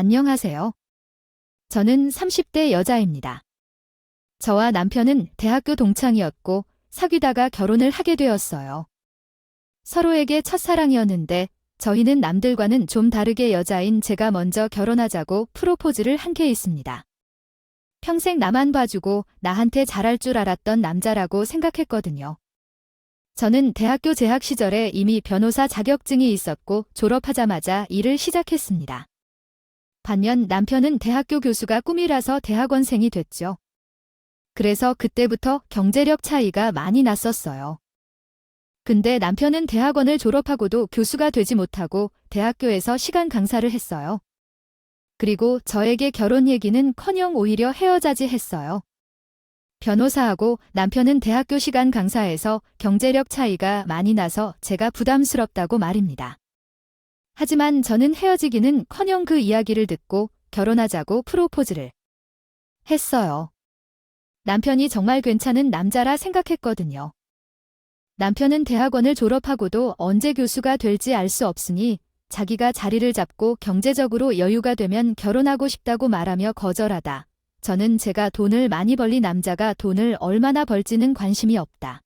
안녕하세요. 저는 30대 여자입니다. 저와 남편은 대학교 동창이었고 사귀다가 결혼을 하게 되었어요. 서로에게 첫사랑이었는데 저희는 남들과는 좀 다르게 여자인 제가 먼저 결혼하자고 프로포즈를 한 케이스입니다. 평생 나만 봐주고 나한테 잘할 줄 알았던 남자라고 생각했거든요. 저는 대학교 재학 시절에 이미 변호사 자격증이 있었고 졸업하자마자 일을 시작했습니다. 반면 남편은 대학교 교수가 꿈이라서 대학원생이 됐죠. 그래서 그때부터 경제력 차이가 많이 났었어요. 근데 남편은 대학원을 졸업하고도 교수가 되지 못하고 대학교에서 시간 강사를 했어요. 그리고 저에게 결혼 얘기는커녕 오히려 헤어자지 했어요. 변호사하고 남편은 대학교 시간 강사에서 경제력 차이가 많이 나서 제가 부담스럽다고 말입니다. 하지만 저는 헤어지기는커녕 그 이야기를 듣고 결혼하자고 프로포즈를 했어요. 남편이 정말 괜찮은 남자라 생각했거든요. 남편은 대학원을 졸업하고도 언제 교수가 될지 알 수 없으니 자기가 자리를 잡고 경제적으로 여유가 되면 결혼하고 싶다고 말하며 거절하다. 저는 제가 돈을 많이 벌린 남자가 돈을 얼마나 벌지는 관심이 없다.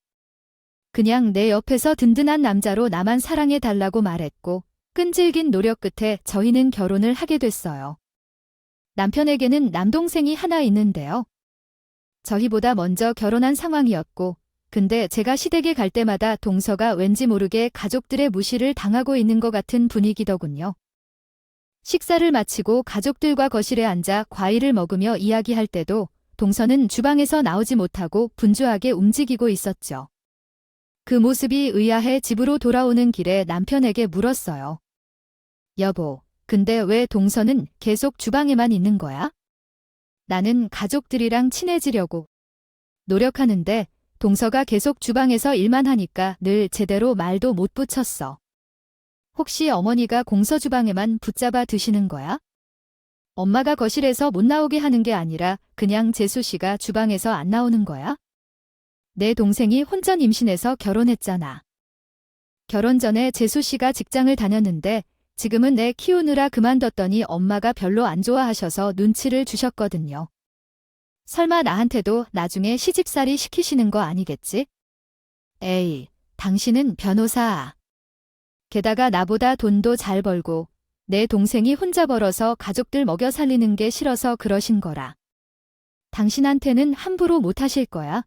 그냥 내 옆에서 든든한 남자로 나만 사랑해달라고 말했고 끈질긴 노력 끝에 저희는 결혼을 하게 됐어요. 남편에게는 남동생이 하나 있는데요. 저희보다 먼저 결혼한 상황이었고 근데 제가 시댁에 갈 때마다 동서가 왠지 모르게 가족들의 무시를 당하고 있는 것 같은 분위기더군요. 식사를 마치고 가족들과 거실에 앉아 과일을 먹으며 이야기할 때도 동서는 주방에서 나오지 못하고 분주하게 움직이고 있었죠. 그 모습이 의아해 집으로 돌아오는 길에 남편에게 물었어요. 여보, 근데 왜 동서는 계속 주방에만 있는 거야? 나는 가족들이랑 친해지려고 노력하는데 동서가 계속 주방에서 일만 하니까 늘 제대로 말도 못 붙였어. 혹시 어머니가 공서주방에만 붙잡아 드시는 거야? 엄마가 거실에서 못 나오게 하는 게 아니라 그냥 재수 씨가 주방에서 안 나오는 거야? 내 동생이 혼전 임신해서 결혼했잖아. 결혼 전에 재수 씨가 직장을 다녔는데 지금은 내 키우느라 그만뒀더니 엄마가 별로 안 좋아하셔서 눈치를 주셨거든요. 설마 나한테도 나중에 시집살이 시키시는 거 아니겠지? 에이, 당신은 변호사. 게다가 나보다 돈도 잘 벌고 내 동생이 혼자 벌어서 가족들 먹여 살리는 게 싫어서 그러신 거라. 당신한테는 함부로 못 하실 거야.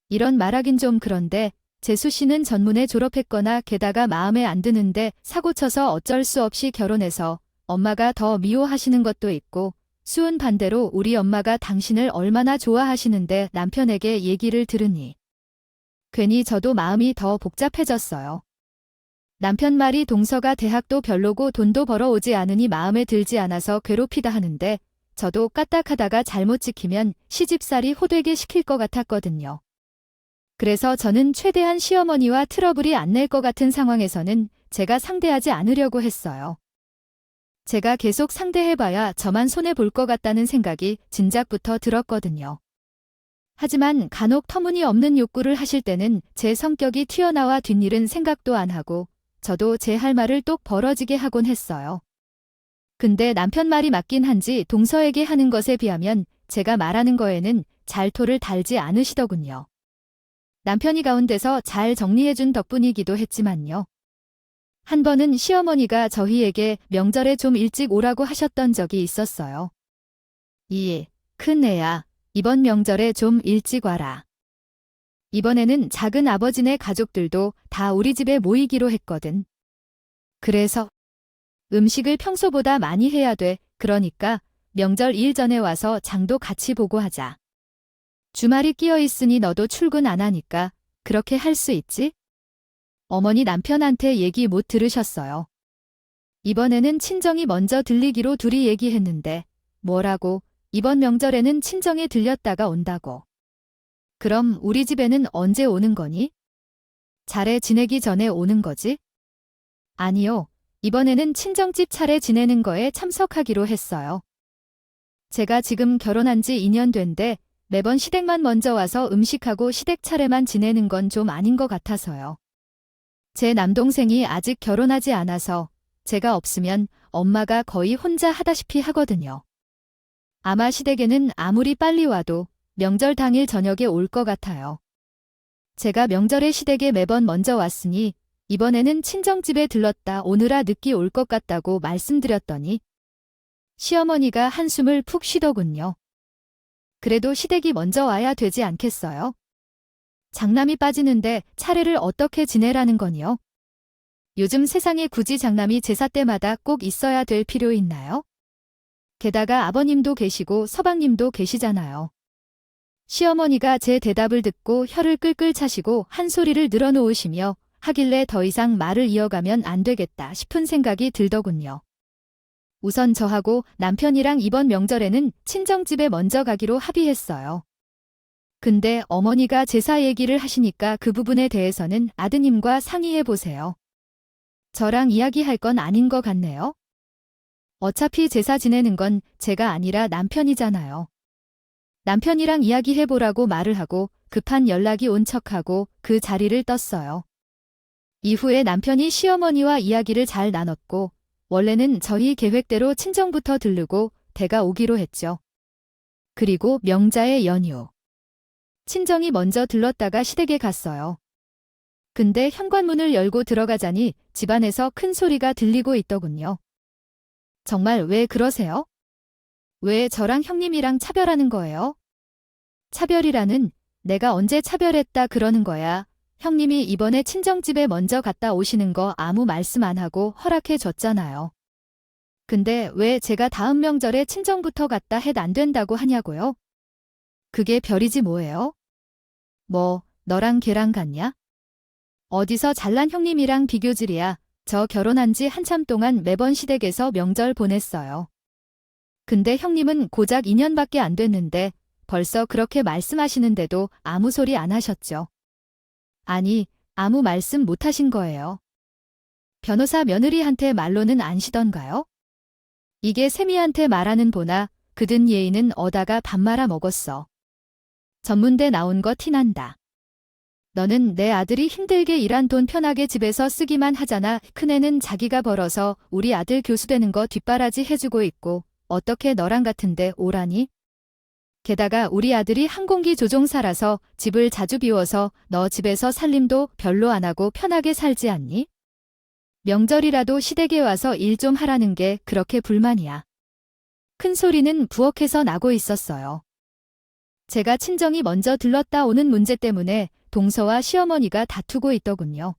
이런 말하긴 좀 그런데 재수 씨는 전문에 졸업했거나 게다가 마음에 안 드는데 사고쳐서 어쩔 수 없이 결혼해서 엄마가 더 미워하시는 것도 있고 수은 반대로 우리 엄마가 당신을 얼마나 좋아하시는데 남편에게 얘기를 들으니 괜히 저도 마음이 더 복잡해졌어요. 남편 말이 동서가 대학도 별로고 돈도 벌어오지 않으니 마음에 들지 않아서 괴롭히다 하는데 저도 까딱하다가 잘못 지키면 시집살이 호되게 시킬 것 같았거든요. 그래서 저는 최대한 시어머니와 트러블이 안 날 것 같은 상황에서는 제가 상대하지 않으려고 했어요. 제가 계속 상대해봐야 저만 손해볼 것 같다는 생각이 진작부터 들었거든요. 하지만 간혹 터무니없는 욕구를 하실 때는 제 성격이 튀어나와 뒷일은 생각도 안 하고 저도 제 할 말을 똑 벌어지게 하곤 했어요. 근데 남편 말이 맞긴 한지 동서에게 하는 것에 비하면 제가 말하는 거에는 잘 토를 달지 않으시더군요. 남편이 가운데서 잘 정리해준 덕분이기도 했지만요. 한 번은 시어머니가 저희에게 명절에 좀 일찍 오라고 하셨던 적이 있었어요. 큰애야, 이번 명절에 좀 일찍 와라. 이번에는 작은 아버지네 가족들도 다 우리 집에 모이기로 했거든. 그래서 음식을 평소보다 많이 해야 돼. 그러니까 명절 일 전에 와서 장도 같이 보고 하자. 주말이 끼어 있으니 너도 출근 안 하니까 그렇게 할 수 있지? 어머니 남편한테 얘기 못 들으셨어요. 이번에는 친정이 먼저 들리기로 둘이 얘기했는데 뭐라고 이번 명절에는 친정에 들렸다가 온다고. 그럼 우리 집에는 언제 오는 거니? 차례 지내기 전에 오는 거지? 아니요. 이번에는 친정집 차례 지내는 거에 참석하기로 했어요. 제가 지금 결혼한 지 2년 된데 매번 시댁만 먼저 와서 음식하고 시댁 차례만 지내는 건 좀 아닌 것 같아서요. 제 남동생이 아직 결혼하지 않아서 제가 없으면 엄마가 거의 혼자 하다시피 하거든요. 아마 시댁에는 아무리 빨리 와도 명절 당일 저녁에 올 것 같아요. 제가 명절에 시댁에 매번 먼저 왔으니 이번에는 친정집에 들렀다 오느라 늦게 올 것 같다고 말씀드렸더니 시어머니가 한숨을 푹 쉬더군요. 그래도 시댁이 먼저 와야 되지 않겠어요? 장남이 빠지는데 차례를 어떻게 지내라는 거니요? 요즘 세상에 굳이 장남이 제사 때마다 꼭 있어야 될 필요 있나요? 게다가 아버님도 계시고 서방님도 계시잖아요. 시어머니가 제 대답을 듣고 혀를 끌끌 차시고 한 소리를 늘어놓으시며 하길래 더 이상 말을 이어가면 안 되겠다 싶은 생각이 들더군요. 우선 저하고 남편이랑 이번 명절에는 친정집에 먼저 가기로 합의했어요. 근데 어머니가 제사 얘기를 하시니까 그 부분에 대해서는 아드님과 상의해 보세요. 저랑 이야기할 건 아닌 것 같네요. 어차피 제사 지내는 건 제가 아니라 남편이잖아요. 남편이랑 이야기해보라고 말을 하고 급한 연락이 온 척하고 그 자리를 떴어요. 이후에 남편이 시어머니와 이야기를 잘 나눴고 원래는 저희 계획대로 친정부터 들르고 댁가 오기로 했죠. 그리고 명자의 연휴. 친정이 먼저 들렀다가 시댁에 갔어요. 근데 현관문을 열고 들어가자니 집안에서 큰 소리가 들리고 있더군요. 정말 왜 그러세요? 왜 저랑 형님이랑 차별하는 거예요? 차별이라는 내가 언제 차별했다 그러는 거야. 형님이 이번에 친정집에 먼저 갔다 오시는 거 아무 말씀 안 하고 허락해 줬잖아요. 근데 왜 제가 다음 명절에 친정부터 갔다 해도 안 된다고 하냐고요? 그게 별이지 뭐예요? 뭐 너랑 걔랑 같냐? 어디서 잘난 형님이랑 비교질이야. 저 결혼한 지 한참 동안 매번 시댁에서 명절 보냈어요. 근데 형님은 고작 2년밖에 안 됐는데 벌써 그렇게 말씀하시는데도 아무 소리 안 하셨죠. 아니, 아무 말씀 못 하신 거예요. 변호사 며느리한테 말로는 안 시던가요? 이게 세미한테 말하는 보나 그든 예의는 어다가 밥 말아 먹었어. 전문대 나온 거 티난다. 너는 내 아들이 힘들게 일한 돈 편하게 집에서 쓰기만 하잖아. 큰애는 자기가 벌어서 우리 아들 교수 되는 거 뒷바라지 해주고 있고 어떻게 너랑 같은데 오라니? 게다가 우리 아들이 항공기 조종사라서 집을 자주 비워서 너 집에서 살림도 별로 안 하고 편하게 살지 않니? 명절이라도 시댁에 와서 일 좀 하라는 게 그렇게 불만이야. 큰 소리는 부엌에서 나고 있었어요. 제가 친정이 먼저 들렀다 오는 문제 때문에 동서와 시어머니가 다투고 있더군요.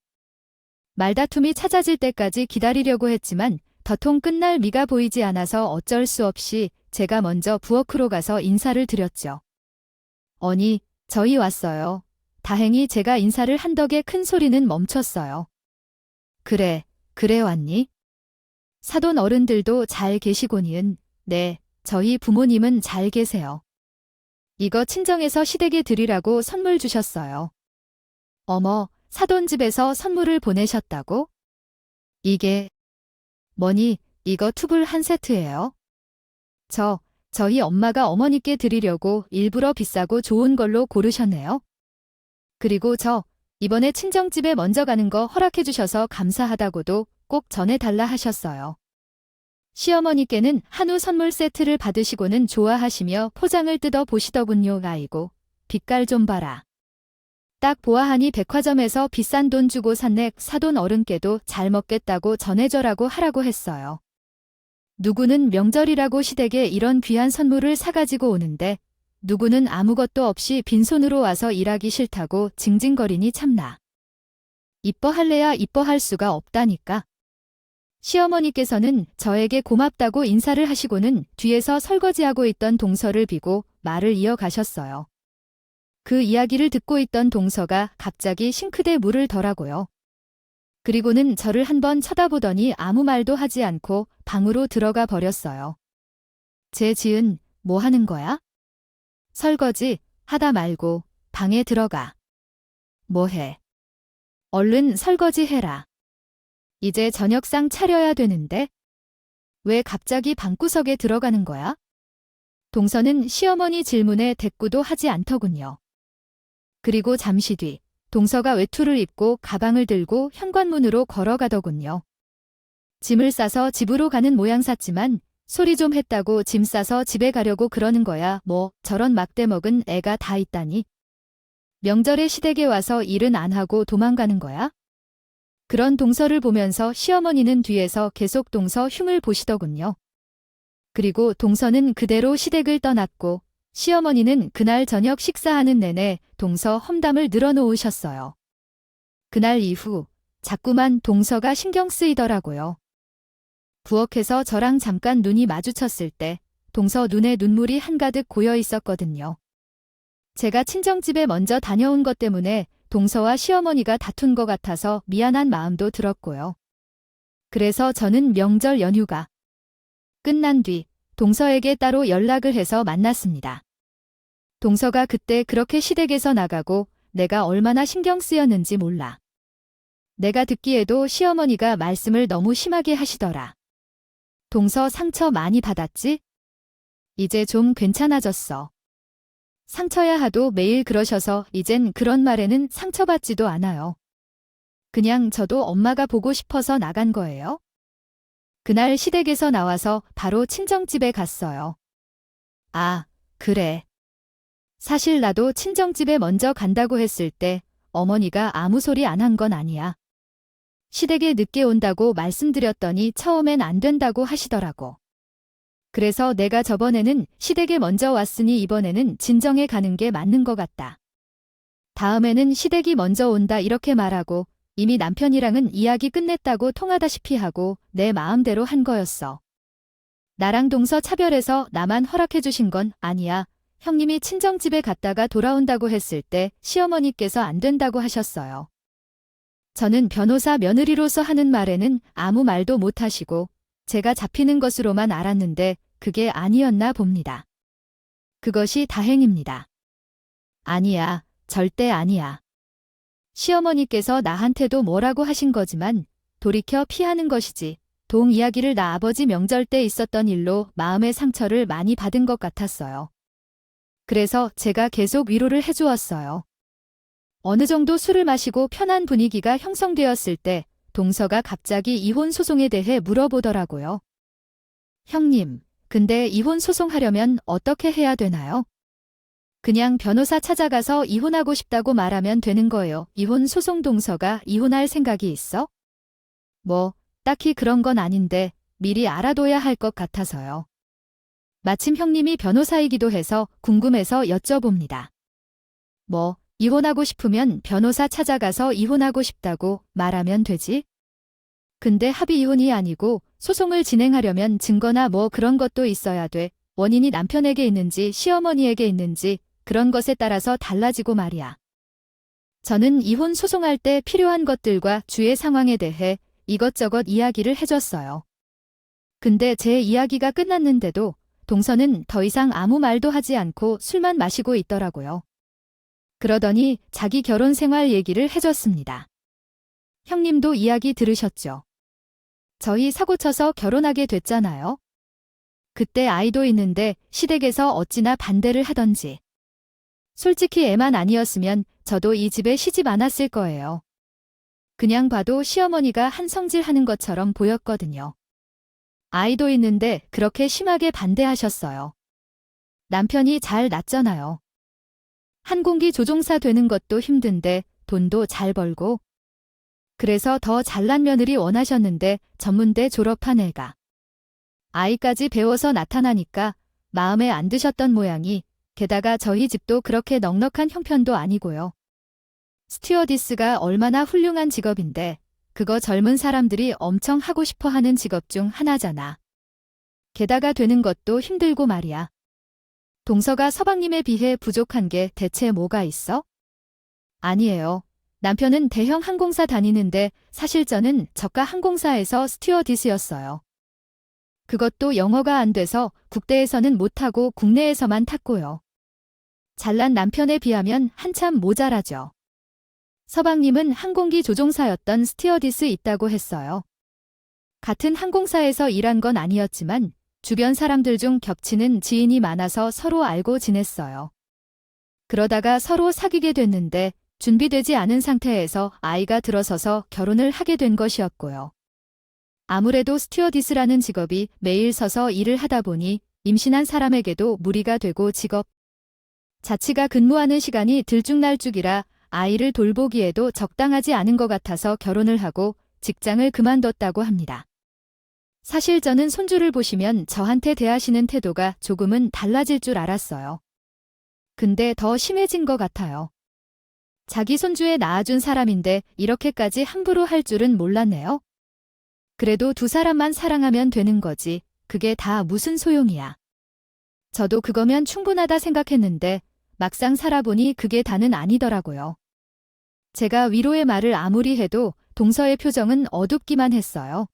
말다툼이 찾아질 때까지 기다리려고 했지만 더통 끝날 미가 보이지 않아서 어쩔 수 없이 제가 먼저 부엌으로 가서 인사를 드렸죠. 어니, 저희 왔어요. 다행히 제가 인사를 한 덕에 큰 소리는 멈췄어요. 그래 왔니? 사돈 어른들도 잘 계시고니은. 네, 저희 부모님은 잘 계세요. 이거 친정에서 시댁에 드리라고 선물 주셨어요. 어머, 사돈 집에서 선물을 보내셨다고? 이게 뭐니? 이거 툭을 한 세트예요. 저희 엄마가 어머니께 드리려고 일부러 비싸고 좋은 걸로 고르셨네요. 그리고 이번에 친정집에 먼저 가는 거 허락해 주셔서 감사하다고도 꼭 전해달라 하셨어요. 시어머니께는 한우 선물 세트를 받으시고는 좋아하시며 포장을 뜯어 보시더군요. 아이고, 빛깔 좀 봐라. 딱 보아하니 백화점에서 비싼 돈 주고 샀네. 사돈 어른께도 잘 먹겠다고 전해줘라고 하라고 했어요. 누구는 명절이라고 시댁에 이런 귀한 선물을 사가지고 오는데 누구는 아무것도 없이 빈손으로 와서 일하기 싫다고 징징거리니 참나. 이뻐할래야 이뻐할 수가 없다니까. 시어머니께서는 저에게 고맙다고 인사를 하시고는 뒤에서 설거지하고 있던 동서를 비고 말을 이어가셨어요. 그 이야기를 듣고 있던 동서가 갑자기 싱크대 물을 덜하고요. 그리고는 저를 한번 쳐다보더니 아무 말도 하지 않고 방으로 들어가 버렸어요. 제 지은 뭐 하는 거야? 설거지 하다 말고 방에 들어가. 뭐 해? 얼른 설거지 해라. 이제 저녁상 차려야 되는데? 왜 갑자기 방구석에 들어가는 거야? 동서는 시어머니 질문에 대꾸도 하지 않더군요. 그리고 잠시 뒤 동서가 외투를 입고 가방을 들고 현관문으로 걸어가더군요. 짐을 싸서 집으로 가는 모양 샀지만 소리 좀 했다고 짐 싸서 집에 가려고 그러는 거야. 뭐 저런 막대 먹은 애가 다 있다니. 명절에 시댁에 와서 일은 안 하고 도망가는 거야? 그런 동서를 보면서 시어머니는 뒤에서 계속 동서 흉을 보시더군요. 그리고 동서는 그대로 시댁을 떠났고 시어머니는 그날 저녁 식사하는 내내 동서 험담을 늘어놓으셨어요. 그날 이후 자꾸만 동서가 신경 쓰이더라고요. 부엌에서 저랑 잠깐 눈이 마주쳤을 때 동서 눈에 눈물이 한가득 고여 있었거든요. 제가 친정집에 먼저 다녀온 것 때문에 동서와 시어머니가 다툰 것 같아서 미안한 마음도 들었고요. 그래서 저는 명절 연휴가 끝난 뒤 동서에게 따로 연락을 해서 만났습니다. 동서가 그때 그렇게 시댁에서 나가고 내가 얼마나 신경 쓰였는지 몰라. 내가 듣기에도 시어머니가 말씀을 너무 심하게 하시더라. 동서 상처 많이 받았지? 이제 좀 괜찮아졌어. 상처야 하도 매일 그러셔서 이젠 그런 말에는 상처받지도 않아요. 그냥 저도 엄마가 보고 싶어서 나간 거예요. 그날 시댁에서 나와서 바로 친정집에 갔어요. 아, 그래. 사실 나도 친정집에 먼저 간다고 했을 때 어머니가 아무 소리 안 한 건 아니야. 시댁에 늦게 온다고 말씀드렸더니 처음엔 안 된다고 하시더라고. 그래서 내가 저번에는 시댁에 먼저 왔으니 이번에는 진정에 가는 게 맞는 것 같다. 다음에는 시댁이 먼저 온다 이렇게 말하고 이미 남편이랑은 이야기 끝냈다고 통하다시피 하고 내 마음대로 한 거였어. 나랑 동서 차별해서 나만 허락해 주신 건 아니야. 형님이 친정집에 갔다가 돌아온다고 했을 때 시어머니께서 안 된다고 하셨어요. 저는 변호사 며느리로서 하는 말에는 아무 말도 못 하시고 제가 잡히는 것으로만 알았는데 그게 아니었나 봅니다. 그것이 다행입니다. 아니야, 절대 아니야. 시어머니께서 나한테도 뭐라고 하신 거지만 돌이켜 피하는 것이지. 동 이야기를 나 아버지 명절 때 있었던 일로 마음의 상처를 많이 받은 것 같았어요. 그래서 제가 계속 위로를 해주었어요. 어느 정도 술을 마시고 편한 분위기가 형성되었을 때 동서가 갑자기 이혼 소송에 대해 물어보더라고요. 형님, 근데 이혼 소송하려면 어떻게 해야 되나요? 그냥 변호사 찾아가서 이혼하고 싶다고 말하면 되는 거예요. 이혼 소송 동서가 이혼할 생각이 있어? 뭐, 딱히 그런 건 아닌데 미리 알아둬야 할 것 같아서요. 마침 형님이 변호사이기도 해서 궁금해서 여쭤봅니다. 뭐, 이혼하고 싶으면 변호사 찾아가서 이혼하고 싶다고 말하면 되지? 근데 합의 이혼이 아니고 소송을 진행하려면 증거나 뭐 그런 것도 있어야 돼. 원인이 남편에게 있는지 시어머니에게 있는지 그런 것에 따라서 달라지고 말이야. 저는 이혼 소송할 때 필요한 것들과 주의 상황에 대해 이것저것 이야기를 해줬어요. 근데 제 이야기가 끝났는데도 동서는 더 이상 아무 말도 하지 않고 술만 마시고 있더라고요. 그러더니 자기 결혼 생활 얘기를 해줬습니다. 형님도 이야기 들으셨죠? 저희 사고쳐서 결혼하게 됐잖아요. 그때 아이도 있는데 시댁에서 어찌나 반대를 하던지. 솔직히 애만 아니었으면 저도 이 집에 시집 안 왔을 거예요. 그냥 봐도 시어머니가 한성질 하는 것처럼 보였거든요. 아이도 있는데 그렇게 심하게 반대하셨어요. 남편이 잘 낳잖아요. 항공기 조종사 되는 것도 힘든데 돈도 잘 벌고. 그래서 더 잘난 며느리 원하셨는데 전문대 졸업한 애가 아이까지 배워서 나타나니까 마음에 안 드셨던 모양이. 게다가 저희 집도 그렇게 넉넉한 형편도 아니고요. 스튜어디스가 얼마나 훌륭한 직업인데 그거 젊은 사람들이 엄청 하고 싶어 하는 직업 중 하나잖아. 게다가 되는 것도 힘들고 말이야. 동서가 서방님에 비해 부족한 게 대체 뭐가 있어? 아니에요. 남편은 대형 항공사 다니는데 사실 저는 저가 항공사에서 스튜어디스였어요. 그것도 영어가 안 돼서 국대에서는 못하고 국내에서만 탔고요. 잘난 남편에 비하면 한참 모자라죠. 서방님은 항공기 조종사였던 스튜어디스 있다고 했어요. 같은 항공사에서 일한 건 아니었지만 주변 사람들 중 겹치는 지인이 많아서 서로 알고 지냈어요. 그러다가 서로 사귀게 됐는데 준비되지 않은 상태에서 아이가 들어서서 결혼을 하게 된 것이었고요. 아무래도 스튜어디스라는 직업이 매일 서서 일을 하다 보니 임신한 사람에게도 무리가 되고 직업 자체가 근무하는 시간이 들쭉날쭉이라 아이를 돌보기에도 적당하지 않은 것 같아서 결혼을 하고 직장을 그만뒀다고 합니다. 사실 저는 손주를 보시면 저한테 대하시는 태도가 조금은 달라질 줄 알았어요. 근데 더 심해진 것 같아요. 자기 손주에 낳아준 사람인데 이렇게까지 함부로 할 줄은 몰랐네요. 그래도 두 사람만 사랑하면 되는 거지. 그게 다 무슨 소용이야. 저도 그거면 충분하다 생각했는데 막상 살아보니 그게 다는 아니더라고요. 제가 위로의 말을 아무리 해도 동서의 표정은 어둡기만 했어요.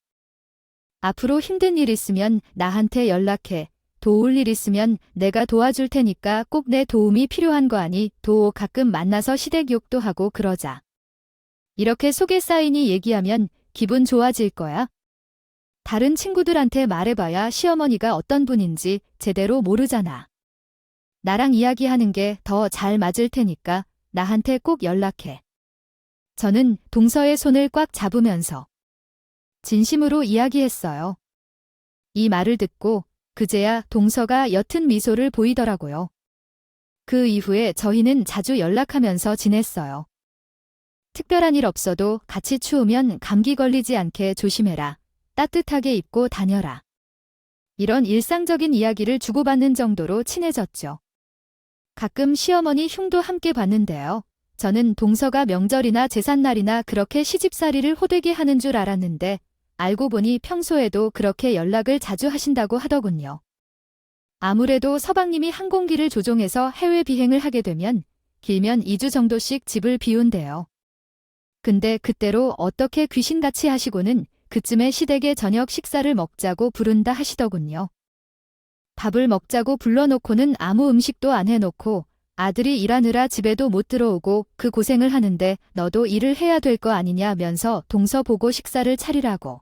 앞으로 힘든 일 있으면 나한테 연락해. 도울 일 있으면 내가 도와줄 테니까 꼭 내 도움이 필요한 거 아니? 가끔 만나서 시댁 욕도 하고 그러자. 이렇게 속에 쌓이니 얘기하면 기분 좋아질 거야. 다른 친구들한테 말해봐야 시어머니가 어떤 분인지 제대로 모르잖아. 나랑 이야기하는 게 더 잘 맞을 테니까 나한테 꼭 연락해. 저는 동서의 손을 꽉 잡으면서 진심으로 이야기했어요. 이 말을 듣고 그제야 동서가 옅은 미소를 보이더라고요. 그 이후에 저희는 자주 연락하면서 지냈어요. 특별한 일 없어도 같이 추우면 감기 걸리지 않게 조심해라. 따뜻하게 입고 다녀라. 이런 일상적인 이야기를 주고받는 정도로 친해졌죠. 가끔 시어머니 흉도 함께 봤는데요. 저는 동서가 명절이나 제삿날이나 그렇게 시집살이를 호되게 하는 줄 알았는데 알고 보니 평소에도 그렇게 연락을 자주 하신다고 하더군요. 아무래도 서방님이 항공기를 조종해서 해외 비행을 하게 되면 길면 2주 정도씩 집을 비운대요. 근데 그때로 어떻게 귀신같이 하시고는 그쯤에 시댁에 저녁 식사를 먹자고 부른다 하시더군요. 밥을 먹자고 불러놓고는 아무 음식도 안 해놓고 아들이 일하느라 집에도 못 들어오고 그 고생을 하는데 너도 일을 해야 될 거 아니냐면서 동서 보고 식사를 차리라고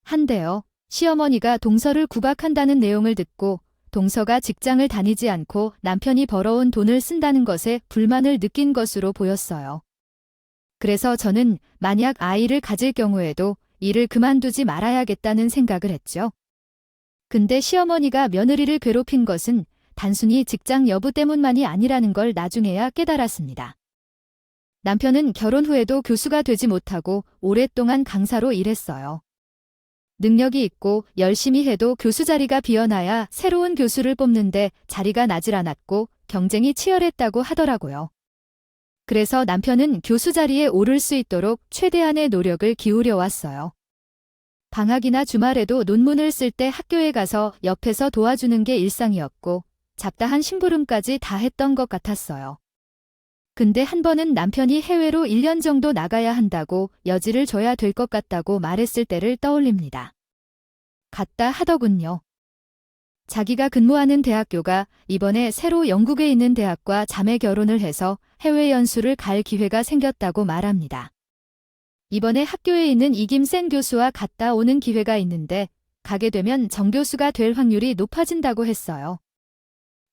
한대요. 시어머니가 동서를 구박한다는 내용을 듣고 동서가 직장을 다니지 않고 남편이 벌어온 돈을 쓴다는 것에 불만을 느낀 것으로 보였어요. 그래서 저는 만약 아이를 가질 경우에도 일을 그만두지 말아야겠다는 생각을 했죠. 근데 시어머니가 며느리를 괴롭힌 것은 단순히 직장 여부 때문만이 아니라는 걸 나중에야 깨달았습니다. 남편은 결혼 후에도 교수가 되지 못하고 오랫동안 강사로 일했어요. 능력이 있고 열심히 해도 교수 자리가 비어나야 새로운 교수를 뽑는데 자리가 나질 않았고 경쟁이 치열했다고 하더라고요. 그래서 남편은 교수 자리에 오를 수 있도록 최대한의 노력을 기울여 왔어요. 방학이나 주말에도 논문을 쓸 때 학교에 가서 옆에서 도와주는 게 일상이었고 잡다한 심부름까지 다 했던 것 같았어요. 근데 한 번은 남편이 해외로 1년 정도 나가야 한다고 여지를 줘야 될 것 같다고 말했을 때를 떠올립니다. 갔다 하더군요. 자기가 근무하는 대학교가 이번에 새로 영국에 있는 대학과 자매 결혼을 해서 해외 연수를 갈 기회가 생겼다고 말합니다. 이번에 학교에 있는 이김센 교수와 갔다 오는 기회가 있는데 가게 되면 정 교수가 될 확률이 높아진다고 했어요.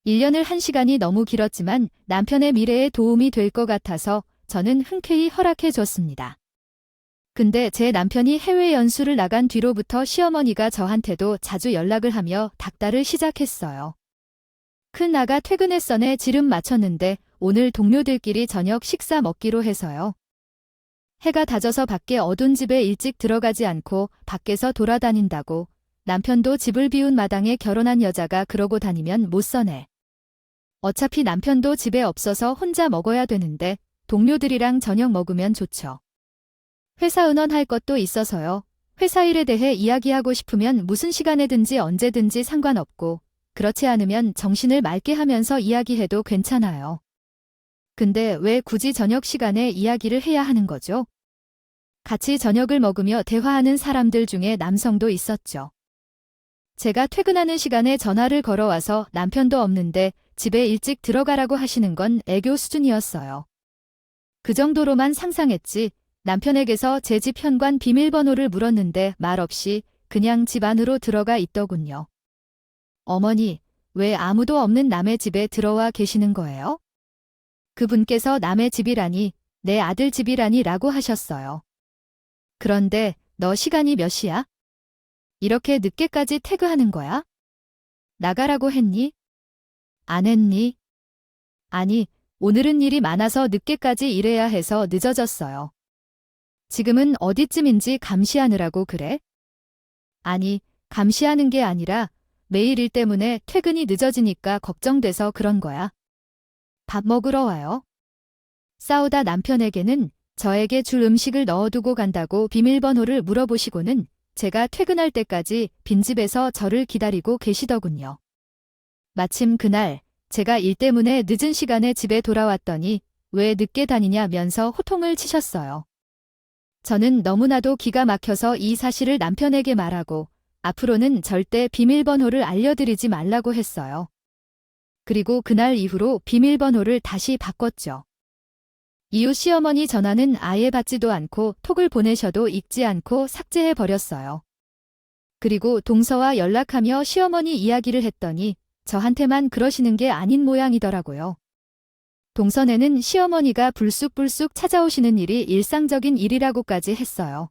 1년을 한 시간이 너무 길었지만 남편의 미래에 도움이 될 것 같아서 저는 흔쾌히 허락해 줬습니다. 근데 제 남편이 해외 연수를 나간 뒤로부터 시어머니가 저한테도 자주 연락을 하며 닥달을 시작했어요. 큰아가 퇴근했어네 지름 맞췄는데 오늘 동료들끼리 저녁 식사 먹기로 해서요. 해가 다져서 밖에 어두운 집에 일찍 들어가지 않고 밖에서 돌아다닌다고 남편도 집을 비운 마당에 결혼한 여자가 그러고 다니면 못 써내. 어차피 남편도 집에 없어서 혼자 먹어야 되는데 동료들이랑 저녁 먹으면 좋죠. 회사 의논할 것도 있어서요. 회사 일에 대해 이야기하고 싶으면 무슨 시간에든지 언제든지 상관없고 그렇지 않으면 정신을 맑게 하면서 이야기해도 괜찮아요. 근데 왜 굳이 저녁 시간에 이야기를 해야 하는 거죠? 같이 저녁을 먹으며 대화하는 사람들 중에 남성도 있었죠. 제가 퇴근하는 시간에 전화를 걸어와서 남편도 없는데 집에 일찍 들어가라고 하시는 건 애교 수준이었어요. 그 정도로만 상상했지 남편에게서 제 집 현관 비밀번호를 물었는데 말없이 그냥 집 안으로 들어가 있더군요. 어머니, 왜 아무도 없는 남의 집에 들어와 계시는 거예요? 그분께서 남의 집이라니, 내 아들 집이라니 라고 하셨어요. 그런데 너 시간이 몇 시야? 이렇게 늦게까지 태그하는 거야? 나가라고 했니? 안 했니? 아니, 오늘은 일이 많아서 늦게까지 일해야 해서 늦어졌어요. 지금은 어디쯤인지 감시하느라고 그래? 아니, 감시하는 게 아니라 매일 일 때문에 퇴근이 늦어지니까 걱정돼서 그런 거야. 밥 먹으러 와요. 싸우다 남편에게는 저에게 줄 음식을 넣어두고 간다고 비밀번호를 물어보시고는 제가 퇴근할 때까지 빈집에서 저를 기다리고 계시더군요. 마침 그날 제가 일 때문에 늦은 시간에 집에 돌아왔더니 왜 늦게 다니냐면서 호통을 치셨어요. 저는 너무나도 기가 막혀서 이 사실을 남편에게 말하고 앞으로는 절대 비밀번호를 알려드리지 말라고 했어요. 그리고 그날 이후로 비밀번호를 다시 바꿨죠. 이후 시어머니 전화는 아예 받지도 않고 톡을 보내셔도 읽지 않고 삭제해버렸어요. 그리고 동서와 연락하며 시어머니 이야기를 했더니 저한테만 그러시는 게 아닌 모양이더라고요. 동선에는 시어머니가 불쑥불쑥 찾아오시는 일이 일상적인 일이라고까지 했어요.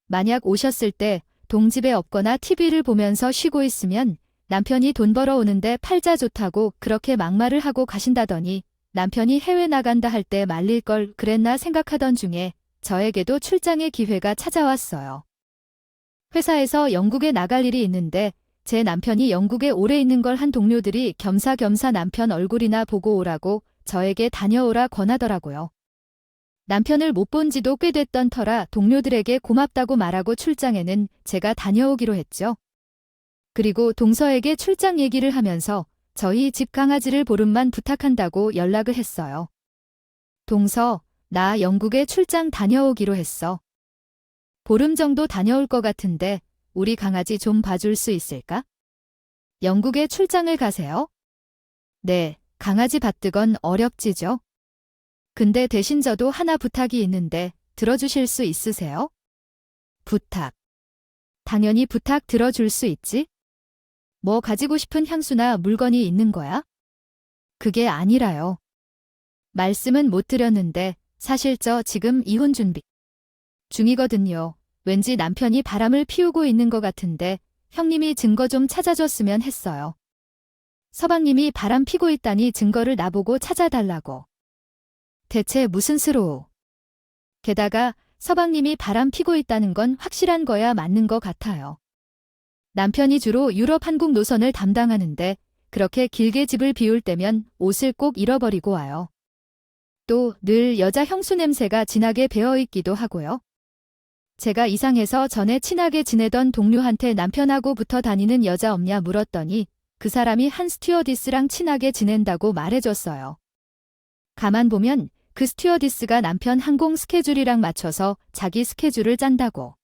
만약 오셨을 때 동집에 없거나 TV를 보면서 쉬고 있으면 남편이 돈 벌어오는데 팔자 좋다고 그렇게 막말을 하고 가신다더니 남편이 해외 나간다 할 때 말릴 걸 그랬나 생각하던 중에 저에게도 출장의 기회가 찾아왔어요. 회사에서 영국에 나갈 일이 있는데 제 남편이 영국에 오래 있는 걸 한 동료들이 겸사겸사 남편 얼굴이나 보고 오라고 저에게 다녀오라 권하더라고요. 남편을 못 본 지도 꽤 됐던 터라 동료들에게 고맙다고 말하고 출장에는 제가 다녀오기로 했죠. 그리고 동서에게 출장 얘기를 하면서 저희 집 강아지를 보름만 부탁한다고 연락을 했어요. 동서, 나 영국에 출장 다녀오기로 했어. 보름 정도 다녀올 것 같은데 우리 강아지 좀 봐줄 수 있을까? 영국에 출장을 가세요? 네, 강아지 받드건 어렵지죠. 근데 대신 저도 하나 부탁이 있는데 들어주실 수 있으세요? 부탁. 당연히 부탁 들어줄 수 있지? 뭐 가지고 싶은 향수나 물건이 있는 거야? 그게 아니라요. 말씀은 못 드렸는데 사실 저 지금 이혼 준비 중이거든요. 왠지 남편이 바람을 피우고 있는 것 같은데 형님이 증거 좀 찾아줬으면 했어요. 서방님이 바람 피고 있다니 증거를 나보고 찾아달라고. 대체 무슨 수로? 게다가 서방님이 바람 피고 있다는 건 확실한 거야 맞는 것 같아요. 남편이 주로 유럽 한국 노선을 담당하는데 그렇게 길게 집을 비울 때면 옷을 꼭 잃어버리고 와요. 또 늘 여자 향수 냄새가 진하게 배어있기도 하고요. 제가 이상해서 전에 친하게 지내던 동료한테 남편하고 붙어 다니는 여자 없냐 물었더니 그 사람이 한 스튜어디스랑 친하게 지낸다고 말해줬어요. 가만 보면 그 스튜어디스가 남편 항공 스케줄이랑 맞춰서 자기 스케줄을 짠다고.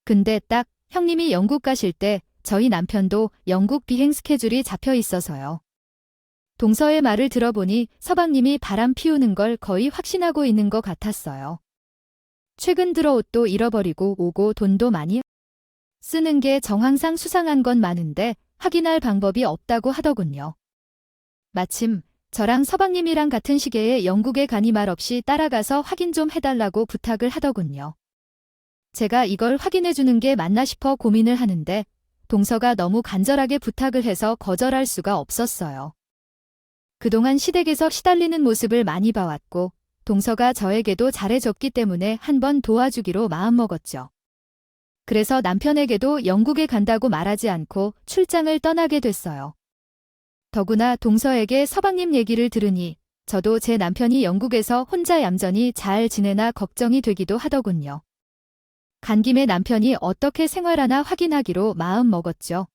근데 딱 형님이 영국 가실 때 저희 남편도 영국 비행 스케줄이 잡혀 있어서요. 동서의 말을 들어보니 서방님이 바람 피우는 걸 거의 확신하고 있는 것 같았어요. 최근 들어 옷도 잃어버리고 오고 돈도 많이 쓰는 게 정황상 수상한 건 많은데 확인할 방법이 없다고 하더군요. 마침 저랑 서방님이랑 같은 시기에 영국에 가니 말없이 따라가서 확인 좀 해달라고 부탁을 하더군요. 제가 이걸 확인해주는 게 맞나 싶어 고민을 하는데 동서가 너무 간절하게 부탁을 해서 거절할 수가 없었어요. 그동안 시댁에서 시달리는 모습을 많이 봐왔고 동서가 저에게도 잘해줬기 때문에 한번 도와주기로 마음먹었죠. 그래서 남편에게도 영국에 간다고 말하지 않고 출장을 떠나게 됐어요. 더구나 동서에게 서방님 얘기를 들으니 저도 제 남편이 영국에서 혼자 얌전히 잘 지내나 걱정이 되기도 하더군요. 간 김에 남편이 어떻게 생활하나 확인하기로 마음 먹었죠.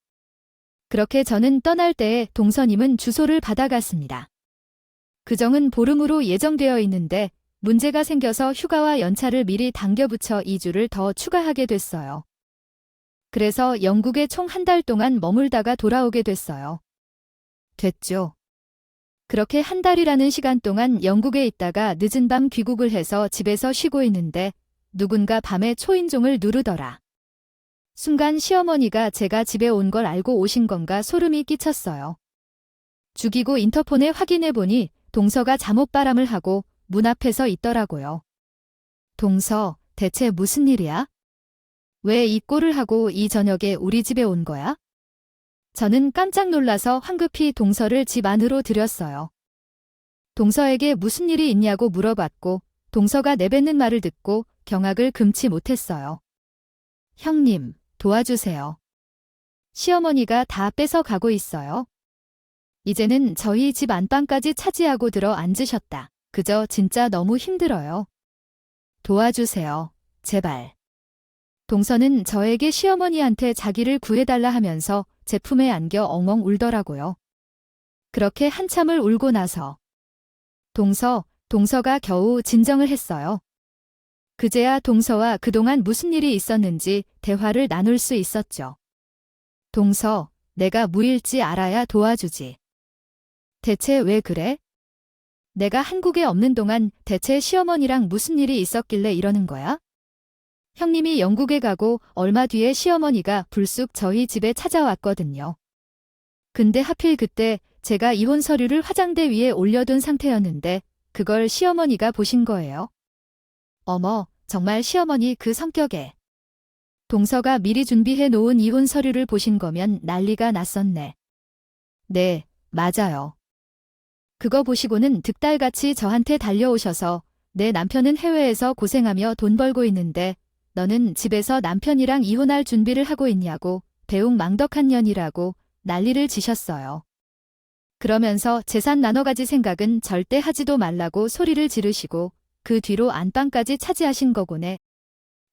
그렇게 저는 떠날 때에 동서님은 주소를 받아갔습니다. 그정은 보름으로 예정되어 있는데 문제가 생겨서 휴가와 연차를 미리 당겨붙여 2주를 더 추가하게 됐어요. 그래서 영국에 총 한 달 동안 머물다가 돌아오게 됐어요. 됐죠. 그렇게 한 달이라는 시간 동안 영국에 있다가 늦은 밤 귀국을 해서 집에서 쉬고 있는데 누군가 밤에 초인종을 누르더라. 순간 시어머니가 제가 집에 온 걸 알고 오신 건가 소름이 끼쳤어요. 죽이고 인터폰에 확인해보니 동서가 잠옷바람을 하고 문 앞에 서 있더라고요. 동서, 대체 무슨 일이야? 왜 이 꼴을 하고 이 저녁에 우리 집에 온 거야? 저는 깜짝 놀라서 황급히 동서를 집 안으로 들였어요. 동서에게 무슨 일이 있냐고 물어봤고 동서가 내뱉는 말을 듣고 경악을 금치 못했어요. 형님, 도와주세요. 시어머니가 다 뺏어 가고 있어요. 이제는 저희 집 안방까지 차지하고 들어 앉으셨다. 그저 진짜 너무 힘들어요. 도와주세요. 제발. 동서는 저에게 시어머니한테 자기를 구해달라 하면서 제 품에 안겨 엉엉 울더라고요. 그렇게 한참을 울고 나서 동서가 겨우 진정을 했어요. 그제야 동서와 그동안 무슨 일이 있었는지 대화를 나눌 수 있었죠. 동서, 내가 무일지 알아야 도와주지. 대체 왜 그래? 내가 한국에 없는 동안 대체 시어머니랑 무슨 일이 있었길래 이러는 거야? 형님이 영국에 가고 얼마 뒤에 시어머니가 불쑥 저희 집에 찾아왔거든요. 근데 하필 그때 제가 이혼 서류를 화장대 위에 올려둔 상태였는데 그걸 시어머니가 보신 거예요. 어머, 정말 시어머니 그 성격에. 동서가 미리 준비해 놓은 이혼 서류를 보신 거면 난리가 났었네. 네, 맞아요. 그거 보시고는 득달같이 저한테 달려오셔서 내 남편은 해외에서 고생하며 돈 벌고 있는데 너는 집에서 남편이랑 이혼할 준비를 하고 있냐고 배웅망덕한 년이라고 난리를 지셨어요. 그러면서 재산 나눠가지 생각은 절대 하지도 말라고 소리를 지르시고 그 뒤로 안방까지 차지하신 거고네.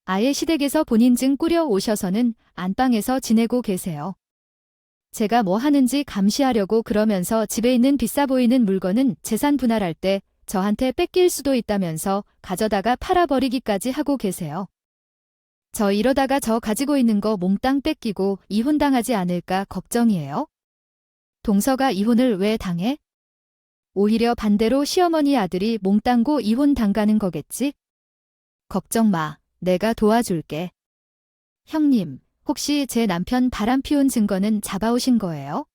아예 시댁에서 본인 증 꾸려 오셔서는 안방에서 지내고 계세요. 제가 뭐 하는지 감시하려고 그러면서 집에 있는 비싸 보이는 물건은 재산 분할할 때 저한테 뺏길 수도 있다면서 가져다가 팔아버리기까지 하고 계세요. 저 이러다가 저 가지고 있는 거 몽땅 뺏기고 이혼당하지 않을까 걱정이에요. 동서가 이혼을 왜 당해? 오히려 반대로 시어머니 아들이 몽땅고 이혼당가는 거겠지? 걱정 마. 내가 도와줄게. 형님, 혹시 제 남편 바람 피운 증거는 잡아오신 거예요?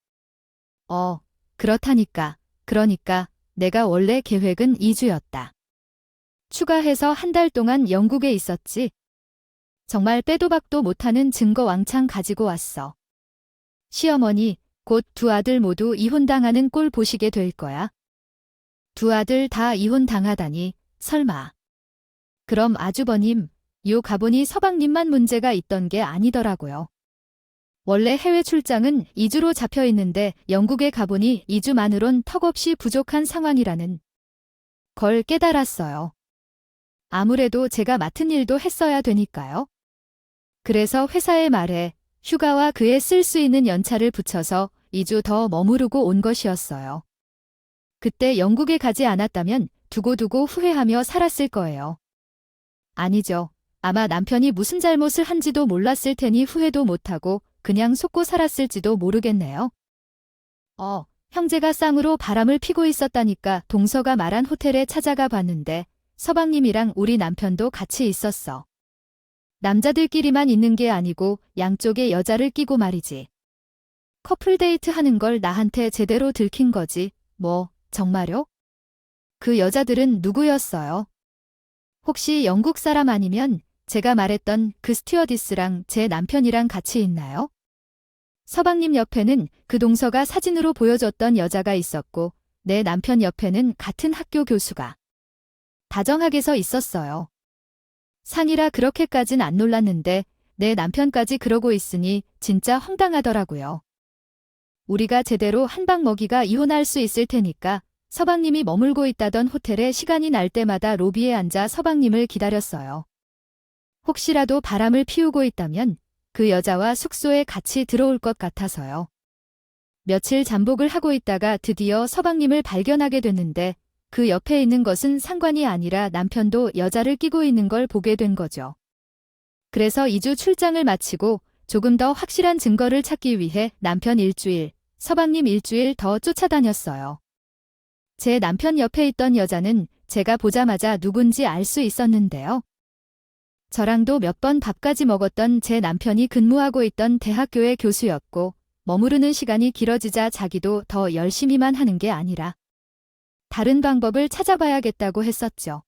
그렇다니까. 그러니까 내가 원래 계획은 이주였다. 추가해서 한 달 동안 영국에 있었지. 정말 빼도 박도 못하는 증거 왕창 가지고 왔어. 시어머니, 곧 두 아들 모두 이혼당하는 꼴 보시게 될 거야. 두 아들 다 이혼당하다니, 설마. 그럼 아주버님, 요 가보니 서방님만 문제가 있던 게 아니더라고요. 원래 해외 출장은 2주로 잡혀 있는데 영국에 가보니 2주만으론 턱없이 부족한 상황이라는 걸 깨달았어요. 아무래도 제가 맡은 일도 했어야 되니까요. 그래서 회사의 말에 휴가와 그에 쓸 수 있는 연차를 붙여서 2주 더 머무르고 온 것이었어요. 그때 영국에 가지 않았다면 두고두고 후회하며 살았을 거예요. 아니죠. 아마 남편이 무슨 잘못을 한지도 몰랐을 테니 후회도 못하고 그냥 속고 살았을지도 모르겠네요. 형제가 쌍으로 바람을 피고 있었다니까 동서가 말한 호텔에 찾아가 봤는데 서방님이랑 우리 남편도 같이 있었어. 남자들끼리만 있는 게 아니고 양쪽에 여자를 끼고 말이지. 커플 데이트 하는 걸 나한테 제대로 들킨 거지. 뭐, 정말요? 그 여자들은 누구였어요? 혹시 영국 사람 아니면 제가 말했던 그 스튜어디스랑 제 남편이랑 같이 있나요? 서방님 옆에는 그 동서가 사진으로 보여줬던 여자가 있었고 내 남편 옆에는 같은 학교 교수가 다정하게 서 있었어요. 상이라 그렇게까진 안 놀랐는데 내 남편까지 그러고 있으니 진짜 황당하더라고요. 우리가 제대로 한방 먹이가 이혼할 수 있을 테니까 서방님이 머물고 있다던 호텔에 시간이 날 때마다 로비에 앉아 서방님을 기다렸어요. 혹시라도 바람을 피우고 있다면 그 여자와 숙소에 같이 들어올 것 같아서요. 며칠 잠복을 하고 있다가 드디어 서방님을 발견하게 됐는데 그 옆에 있는 것은 상관이 아니라 남편도 여자를 끼고 있는 걸 보게 된 거죠. 그래서 2주 출장을 마치고 조금 더 확실한 증거를 찾기 위해 남편 일주일, 서방님 일주일 더 쫓아다녔어요. 제 남편 옆에 있던 여자는 제가 보자마자 누군지 알 수 있었는데요. 저랑도 몇 번 밥까지 먹었던 제 남편이 근무하고 있던 대학교의 교수였고 머무르는 시간이 길어지자 자기도 더 열심히만 하는 게 아니라 다른 방법을 찾아봐야겠다고 했었죠.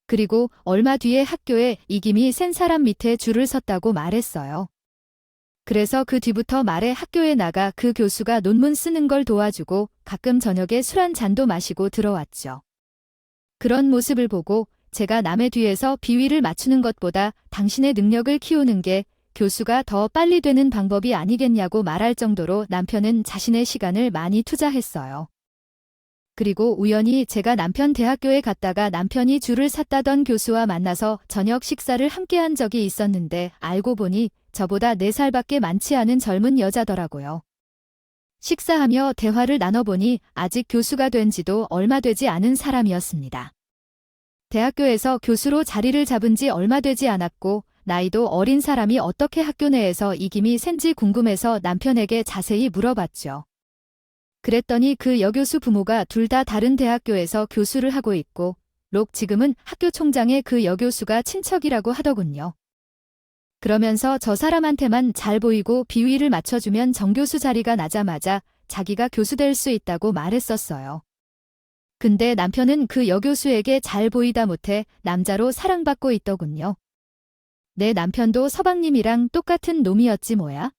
그리고 얼마 뒤에 학교에 이김이 센 사람 밑에 줄을 섰다고 말했어요. 그래서 그 뒤부터 말에 학교에 나가 그 교수가 논문 쓰는 걸 도와주고 가끔 저녁에 술 한 잔도 마시고 들어왔죠. 그런 모습을 보고 제가 남의 뒤에서 비위를 맞추는 것보다 당신의 능력을 키우는 게 교수가 더 빨리 되는 방법이 아니겠냐고 말할 정도로 남편은 자신의 시간을 많이 투자했어요. 그리고 우연히 제가 남편 대학교에 갔다가 남편이 줄을 샀다던 교수와 만나서 저녁 식사를 함께 한 적이 있었는데 알고 보니 저보다 4살밖에 많지 않은 젊은 여자더라고요. 식사하며 대화를 나눠보니 아직 교수가 된 지도 얼마 되지 않은 사람이었습니다. 대학교에서 교수로 자리를 잡은 지 얼마 되지 않았고 나이도 어린 사람이 어떻게 학교 내에서 이김이 센지 궁금해서 남편에게 자세히 물어봤죠. 그랬더니 그 여교수 부모가 둘 다 다른 대학교에서 교수를 하고 있고 지금은 학교 총장의 그 여교수가 친척이라고 하더군요. 그러면서 저 사람한테만 잘 보이고 비위를 맞춰주면 정교수 자리가 나자마자 자기가 교수 될 수 있다고 말했었어요. 근데 남편은 그 여교수에게 잘 보이다 못해 남자로 사랑받고 있더군요. 내 남편도 서방님이랑 똑같은 놈이었지 뭐야.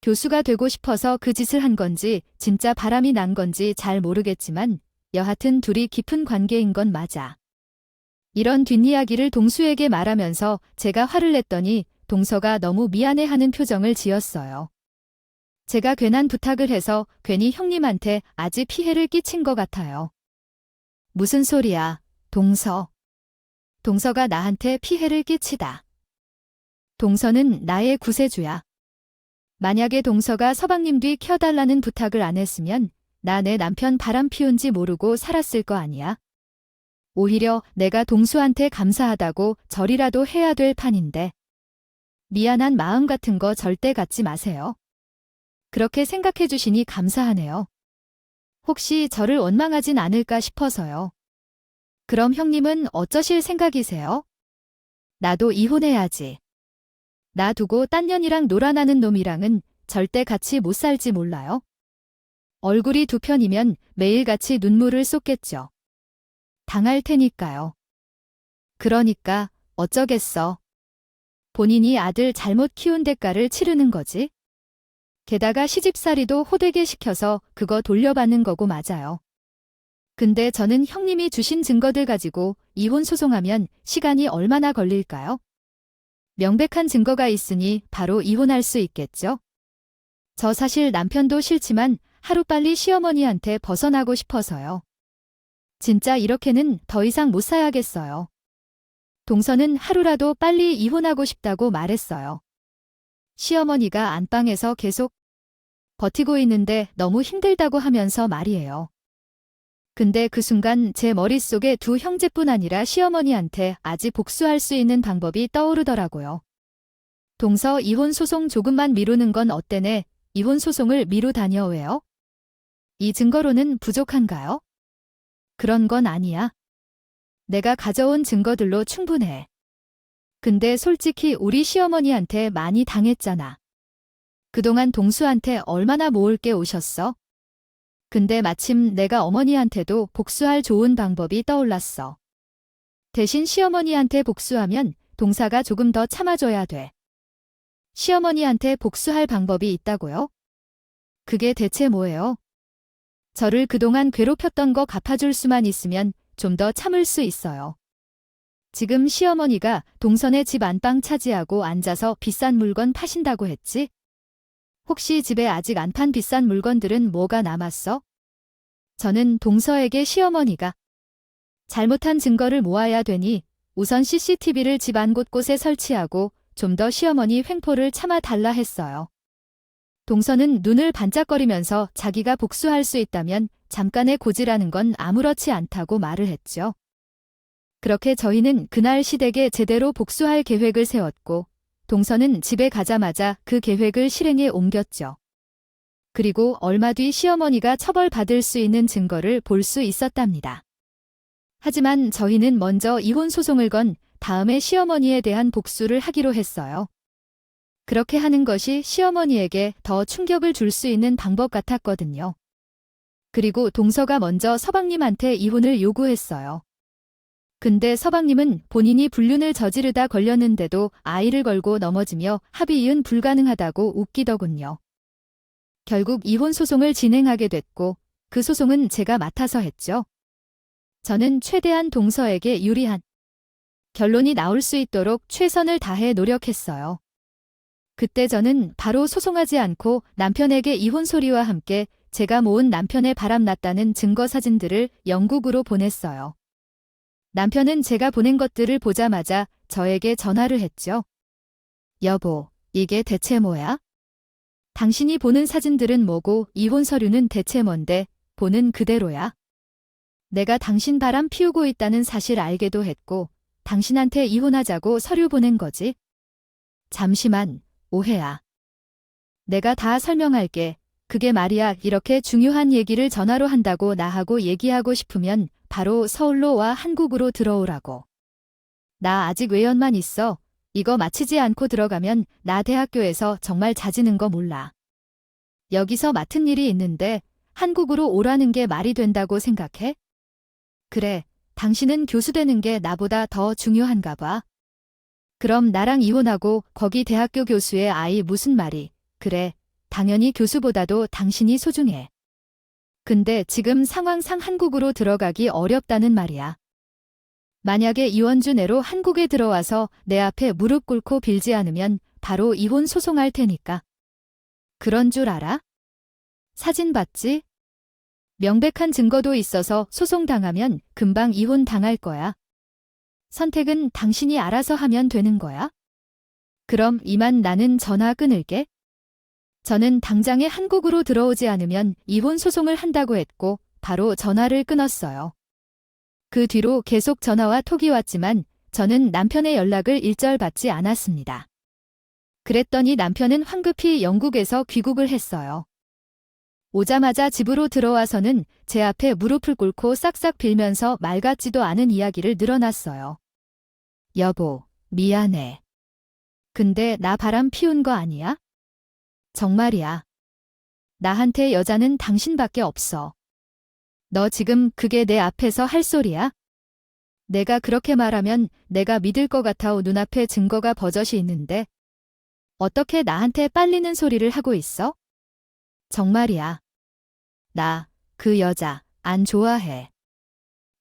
교수가 되고 싶어서 그 짓을 한 건지 진짜 바람이 난 건지 잘 모르겠지만 여하튼 둘이 깊은 관계인 건 맞아. 이런 뒷이야기를 동수에게 말하면서 제가 화를 냈더니 동서가 너무 미안해하는 표정을 지었어요. 제가 괜한 부탁을 해서 괜히 형님한테 아직 피해를 끼친 것 같아요. 무슨 소리야, 동서. 동서가 나한테 피해를 끼치다. 동서는 나의 구세주야. 만약에 동서가 서방님 뒤 켜달라는 부탁을 안 했으면 나 내 남편 바람 피운지 모르고 살았을 거 아니야. 오히려 내가 동수한테 감사하다고 절이라도 해야 될 판인데. 미안한 마음 같은 거 절대 갖지 마세요. 그렇게 생각해 주시니 감사하네요. 혹시 저를 원망하진 않을까 싶어서요. 그럼 형님은 어쩌실 생각이세요? 나도 이혼해야지. 나 두고 딴 년이랑 놀아나는 놈이랑은 절대 같이 못 살지 몰라요. 얼굴이 두 편이면 매일같이 눈물을 쏟겠죠. 당할 테니까요. 그러니까 어쩌겠어. 본인이 아들 잘못 키운 대가를 치르는 거지. 게다가 시집살이도 호되게 시켜서 그거 돌려받는 거고 맞아요. 근데 저는 형님이 주신 증거들 가지고 이혼 소송하면 시간이 얼마나 걸릴까요? 명백한 증거가 있으니 바로 이혼할 수 있겠죠? 저 사실 남편도 싫지만 하루빨리 시어머니한테 벗어나고 싶어서요. 진짜 이렇게는 더 이상 못 살아야겠어요. 동서는 하루라도 빨리 이혼하고 싶다고 말했어요. 시어머니가 안방에서 계속 버티고 있는데 너무 힘들다고 하면서 말이에요. 근데 그 순간 제 머릿속에 두 형제뿐 아니라 시어머니한테 아직 복수할 수 있는 방법이 떠오르더라고요. 동서 이혼 소송 조금만 미루는 건 어때네? 이혼 소송을 미루다녀 왜요? 이 증거로는 부족한가요? 그런 건 아니야. 내가 가져온 증거들로 충분해. 근데 솔직히 우리 시어머니한테 많이 당했잖아. 그동안 동수한테 얼마나 모을 게 오셨어? 근데 마침 내가 어머니한테도 복수할 좋은 방법이 떠올랐어. 대신 시어머니한테 복수하면 동사가 조금 더 참아줘야 돼. 시어머니한테 복수할 방법이 있다고요? 그게 대체 뭐예요? 저를 그동안 괴롭혔던 거 갚아줄 수만 있으면 좀 더 참을 수 있어요. 지금 시어머니가 동선의 집 안방 차지하고 앉아서 비싼 물건 파신다고 했지? 혹시 집에 아직 안 판 비싼 물건들은 뭐가 남았어? 저는 동서에게 시어머니가 잘못한 증거를 모아야 되니 우선 CCTV를 집안 곳곳에 설치하고 좀 더 시어머니 횡포를 참아달라 했어요. 동서는 눈을 반짝거리면서 자기가 복수할 수 있다면 잠깐의 고지라는 건 아무렇지 않다고 말을 했죠. 그렇게 저희는 그날 시댁에 제대로 복수할 계획을 세웠고 동서는 집에 가자마자 그 계획을 실행에 옮겼죠. 그리고 얼마 뒤 시어머니가 처벌받을 수 있는 증거를 볼 수 있었답니다. 하지만 저희는 먼저 이혼 소송을 건 다음에 시어머니에 대한 복수를 하기로 했어요. 그렇게 하는 것이 시어머니에게 더 충격을 줄 수 있는 방법 같았거든요. 그리고 동서가 먼저 서방님한테 이혼을 요구했어요. 근데 서방님은 본인이 불륜을 저지르다 걸렸는데도 아이를 걸고 넘어지며 합의 이은 불가능하다고 웃기더군요. 결국 이혼 소송을 진행하게 됐고 그 소송은 제가 맡아서 했죠. 저는 최대한 동서에게 유리한 결론이 나올 수 있도록 최선을 다해 노력했어요. 그때 저는 바로 소송하지 않고 남편에게 이혼 소리와 함께 제가 모은 남편의 바람났다는 증거 사진들을 영국으로 보냈어요. 남편은 제가 보낸 것들을 보자마자 저에게 전화를 했죠. 여보, 이게 대체 뭐야? 당신이 보는 사진들은 뭐고 이혼 서류는 대체 뭔데 보는 그대로야. 내가 당신 바람 피우고 있다는 사실 알게도 했고 당신한테 이혼하자고 서류 보낸 거지. 잠시만, 오해야. 내가 다 설명할게. 그게 말이야 이렇게 중요한 얘기를 전화로 한다고 나하고 얘기하고 싶으면 바로 서울로 와 한국으로 들어오라고. 나 아직 외연만 있어. 이거 마치지 않고 들어가면 나 대학교에서 정말 자지는 거 몰라. 여기서 맡은 일이 있는데 한국으로 오라는 게 말이 된다고 생각해? 그래, 당신은 교수 되는 게 나보다 더 중요한가 봐. 그럼 나랑 이혼하고 거기 대학교 교수의 아이 무슨 말이? 그래, 당연히 교수보다도 당신이 소중해. 근데 지금 상황상 한국으로 들어가기 어렵다는 말이야. 만약에 이원주 내로 한국에 들어와서 내 앞에 무릎 꿇고 빌지 않으면 바로 이혼 소송할 테니까. 그런 줄 알아? 사진 봤지? 명백한 증거도 있어서 소송당하면 금방 이혼 당할 거야. 선택은 당신이 알아서 하면 되는 거야. 그럼 이만 나는 전화 끊을게. 저는 당장에 한국으로 들어오지 않으면 이혼 소송을 한다고 했고 바로 전화를 끊었어요. 그 뒤로 계속 전화와 톡이 왔지만 저는 남편의 연락을 일절 받지 않았습니다. 그랬더니 남편은 황급히 영국에서 귀국을 했어요. 오자마자 집으로 들어와서는 제 앞에 무릎을 꿇고 싹싹 빌면서 말 같지도 않은 이야기를 늘어놨어요. 여보, 미안해. 근데 나 바람 피운 거 아니야? 정말이야. 나한테 여자는 당신밖에 없어. 너 지금 그게 내 앞에서 할 소리야? 내가 그렇게 말하면 내가 믿을 것 같아 눈앞에 증거가 버젓이 있는데 어떻게 나한테 빨리는 소리를 하고 있어? 정말이야. 나 그 여자 안 좋아해.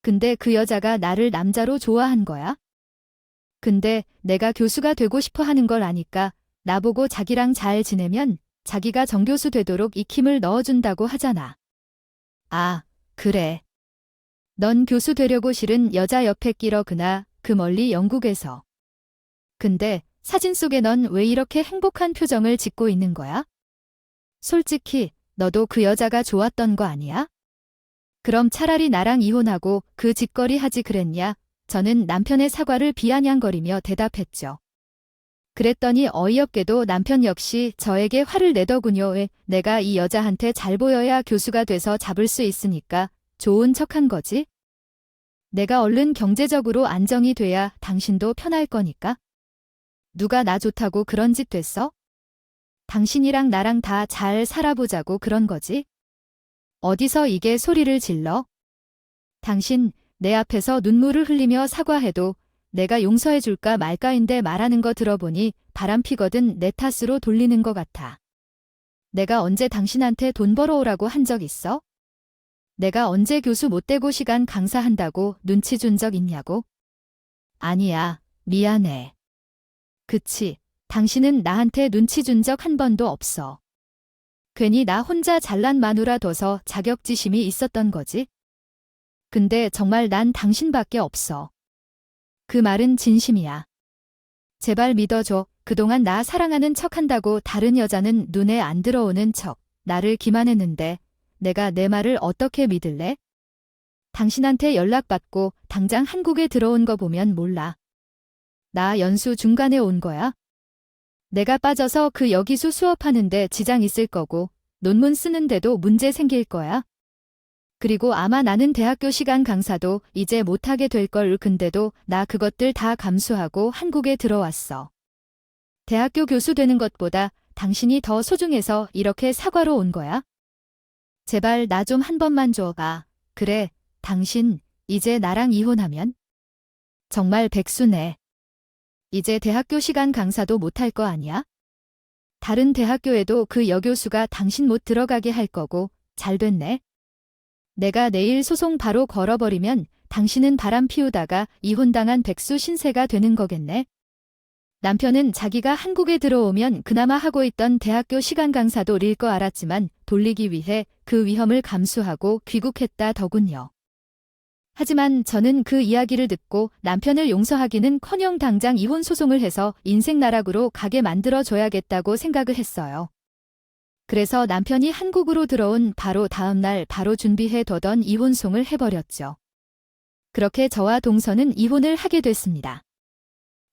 근데 그 여자가 나를 남자로 좋아한 거야? 근데 내가 교수가 되고 싶어 하는 걸 아니까 나보고 자기랑 잘 지내면 자기가 정교수 되도록 익힘을 넣어준다고 하잖아. 아, 그래. 넌 교수 되려고 싫은 여자 옆에 끼러그나 그 멀리 영국에서. 근데 사진 속에 넌 왜 이렇게 행복한 표정을 짓고 있는 거야? 솔직히 너도 그 여자가 좋았던 거 아니야? 그럼 차라리 나랑 이혼하고 그 짓거리 하지 그랬냐? 저는 남편의 사과를 비아냥거리며 대답했죠. 그랬더니 어이없게도 남편 역시 저에게 화를 내더군요. 왜? 내가 이 여자한테 잘 보여야 교수가 돼서 잡을 수 있으니까 좋은 척한 거지? 내가 얼른 경제적으로 안정이 돼야 당신도 편할 거니까? 누가 나 좋다고 그런 짓 됐어? 당신이랑 나랑 다 잘 살아보자고 그런 거지? 어디서 이게 소리를 질러? 당신 내 앞에서 눈물을 흘리며 사과해도 내가 용서해줄까 말까인데 말하는 거 들어보니 바람피거든 내 탓으로 돌리는 것 같아. 내가 언제 당신한테 돈 벌어오라고 한 적 있어? 내가 언제 교수 못 되고 시간 강사한다고 눈치 준 적 있냐고? 아니야, 미안해. 그치, 당신은 나한테 눈치 준 적 한 번도 없어. 괜히 나 혼자 잘난 마누라 둬서 자격지심이 있었던 거지? 근데 정말 난 당신밖에 없어. 그 말은 진심이야. 제발 믿어줘. 그동안 나 사랑하는 척한다고 다른 여자는 눈에 안 들어오는 척 나를 기만했는데 내가 내 말을 어떻게 믿을래? 당신한테 연락받고 당장 한국에 들어온 거 보면 몰라. 나 연수 중간에 온 거야? 내가 빠져서 그 여기수 수업하는데 지장 있을 거고 논문 쓰는데도 문제 생길 거야. 그리고 아마 나는 대학교 시간 강사도 이제 못하게 될걸. 근데도 나 그것들 다 감수하고 한국에 들어왔어. 대학교 교수 되는 것보다 당신이 더 소중해서 이렇게 사과로 온 거야. 제발 나 좀 한 번만 줘봐. 그래, 당신 이제 나랑 이혼하면? 정말 백수네. 이제 대학교 시간 강사도 못할 거 아니야? 다른 대학교에도 그 여교수가 당신 못 들어가게 할 거고, 잘 됐네. 내가 내일 소송 바로 걸어버리면 당신은 바람 피우다가 이혼당한 백수 신세가 되는 거겠네. 남편은 자기가 한국에 들어오면 그나마 하고 있던 대학교 시간 강사도 릴 거 알았지만 돌리기 위해 그 위험을 감수하고 귀국했다더군요. 하지만 저는 그 이야기를 듣고 남편을 용서하기는커녕 당장 이혼 소송을 해서 인생 나락으로 가게 만들어줘야겠다고 생각을 했어요. 그래서 남편이 한국으로 들어온 바로 다음 날 바로 준비해두던 이혼송을 해버렸죠. 그렇게 저와 동서는 이혼을 하게 됐습니다.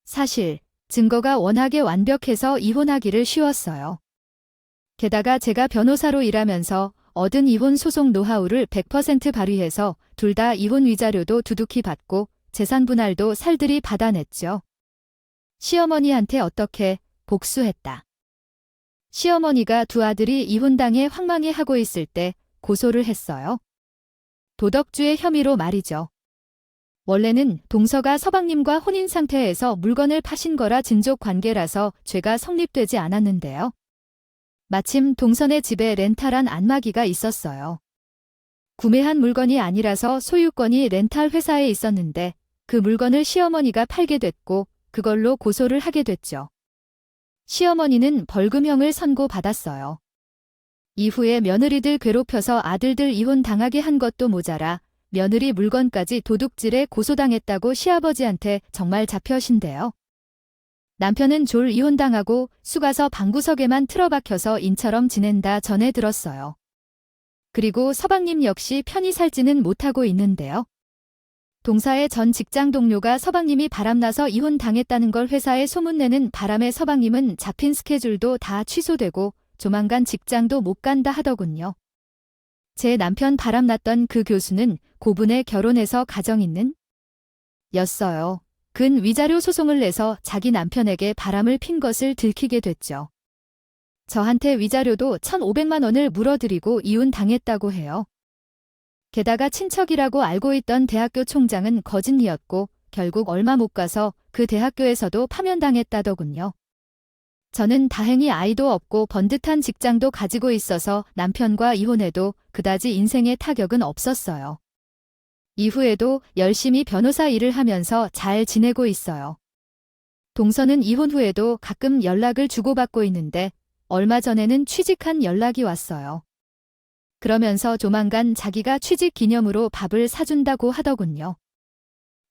사실 증거가 워낙에 완벽해서 이혼하기를 쉬웠어요. 게다가 제가 변호사로 일하면서 얻은 이혼 소송 노하우를 100% 발휘해서 둘 다 이혼 위자료도 두둑히 받고 재산 분할도 살들이 받아냈죠. 시어머니한테 어떻게 복수했다. 시어머니가 두 아들이 이혼당해 황망해하고 있을 때 고소를 했어요. 도덕주의 혐의로 말이죠. 원래는 동서가 서방님과 혼인 상태에서 물건을 파신 거라 진족 관계라서 죄가 성립되지 않았는데요. 마침 동선의 집에 렌탈한 안마기가 있었어요. 구매한 물건이 아니라서 소유권이 렌탈 회사에 있었는데 그 물건을 시어머니가 팔게 됐고 그걸로 고소를 하게 됐죠. 시어머니는 벌금형을 선고받았어요. 이후에 며느리들 괴롭혀서 아들들 이혼 당하게 한 것도 모자라 며느리 물건까지 도둑질에 고소당했다고 시아버지한테 정말 잡혀신대요. 남편은 졸 이혼당하고 수가서 방구석에만 틀어박혀서 인처럼 지낸다 전해 들었어요. 그리고 서방님 역시 편히 살지는 못하고 있는데요. 동사의 전 직장 동료가 서방님이 바람나서 이혼당했다는 걸 회사에 소문내는 바람에 서방님은 잡힌 스케줄도 다 취소되고 조만간 직장도 못 간다 하더군요. 제 남편 바람났던 그 교수는 고분에 결혼해서 가정 있는 였어요. 근 위자료 소송을 내서 자기 남편에게 바람을 핀 것을 들키게 됐죠. 저한테 위자료도 1,500만 원을 물어드리고 이혼당했다고 해요. 게다가 친척이라고 알고 있던 대학교 총장은 거짓이었고 결국 얼마 못 가서 그 대학교에서도 파면당했다더군요. 저는 다행히 아이도 없고 번듯한 직장도 가지고 있어서 남편과 이혼해도 그다지 인생에 타격은 없었어요. 이후에도 열심히 변호사 일을 하면서 잘 지내고 있어요. 동서는 이혼 후에도 가끔 연락을 주고받고 있는데 얼마 전에는 취직한 연락이 왔어요. 그러면서 조만간 자기가 취직 기념으로 밥을 사준다고 하더군요.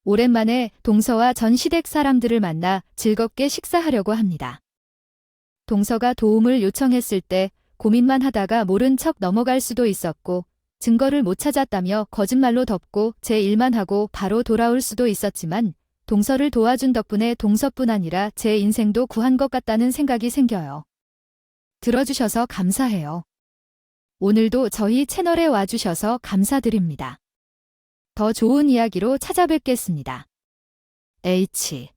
오랜만에 동서와 전 시댁 사람들을 만나 즐겁게 식사하려고 합니다. 동서가 도움을 요청했을 때 고민만 하다가 모른 척 넘어갈 수도 있었고 증거를 못 찾았다며 거짓말로 덮고 제 일만 하고 바로 돌아올 수도 있었지만 동서를 도와준 덕분에 동서뿐 아니라 제 인생도 구한 것 같다는 생각이 생겨요. 들어주셔서 감사해요. 오늘도 저희 채널에 와주셔서 감사드립니다. 더 좋은 이야기로 찾아뵙겠습니다. H